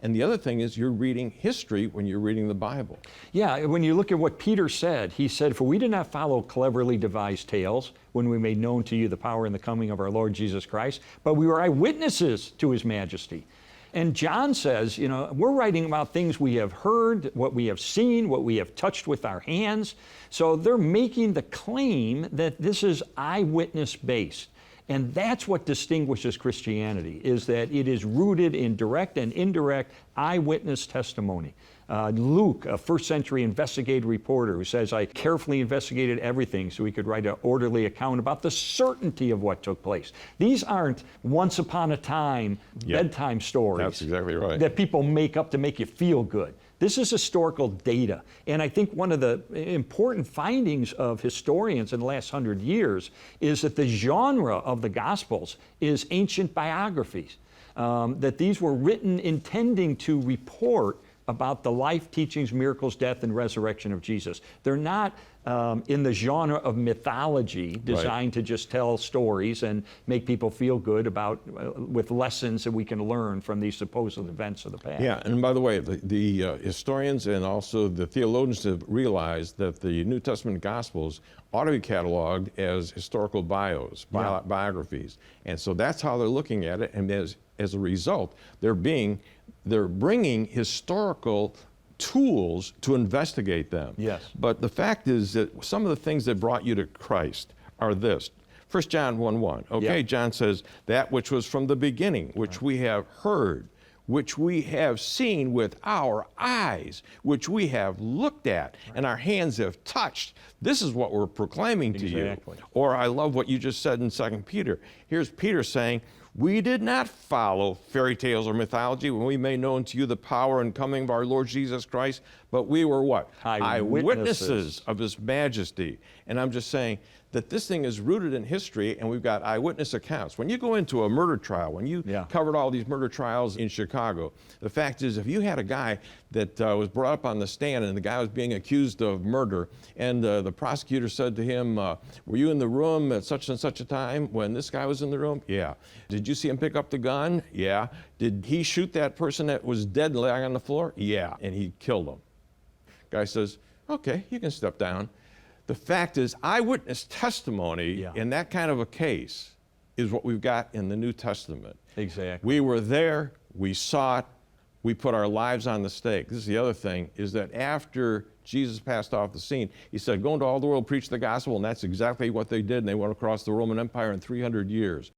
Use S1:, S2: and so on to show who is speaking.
S1: And the other thing is you're reading history when you're reading the Bible.
S2: Yeah, when you look at what Peter said, he said, "For we did not follow cleverly devised tales when we made known to you the power and the coming of our Lord Jesus Christ, but we were eyewitnesses to his majesty." And John says, we're writing about things we have heard, what we have seen, what we have touched with our hands. So they're making the claim that this is eyewitness based. And that's what distinguishes Christianity, is that it is rooted in direct and indirect eyewitness testimony. Luke, a first century investigative reporter who says, "I carefully investigated everything so we could write an orderly account about the certainty of what took place." These aren't once upon a time bedtime stories.
S1: That's exactly right.
S2: That people make up to make you feel good. This is historical data. And I think one of the important findings of historians in the last 100 years is that the genre of the Gospels is ancient biographies, that these were written intending to report about the life, teachings, miracles, death, and resurrection of Jesus. They're not in the genre of mythology designed to just tell stories and make people feel good about with lessons that we can learn from these supposed events of the past.
S1: Yeah, and by the way, the historians and also the theologians have realized that the New Testament Gospels ought to be cataloged as historical biographies. And so that's how they're looking at it, and as a result, they're bringing historical tools to investigate them.
S2: Yes.
S1: But the fact is that some of the things that brought you to Christ are this. 1 John 1:1. Okay,
S2: Yeah.
S1: John says, "That which was from the beginning, which we have heard, which we have seen with our eyes, which we have looked at, and our hands have touched. This is what we're proclaiming to you." Or I love what you just said in 2 Peter. Here's Peter saying, "We did not follow fairy tales or mythology when we made known to you the power and coming of our Lord Jesus Christ, but we were" what? Eyewitnesses of his majesty. And I'm just saying that this thing is rooted in history, and we've got eyewitness accounts. When you go into a murder trial, when you covered all these murder trials in Chicago, the fact is, if you had a guy that was brought up on the stand and the guy was being accused of murder, and the prosecutor said to him, "Were you in the room at such and such a time when this guy was in the room?" "Yeah." "Did you see him pick up the gun?" "Yeah." "Did he shoot that person that was dead and lying on the floor?" "Yeah." "And he killed him." Guy says, "Okay, you can step down." The fact is, eyewitness testimony in that kind of a case is what we've got in the New Testament.
S2: Exactly.
S1: We were there, we saw it, we put our lives on the stake. This is the other thing, is that after Jesus passed off the scene, he said, "Go into all the world, preach the gospel," and that's exactly what they did, and they went across the Roman Empire in 300 years.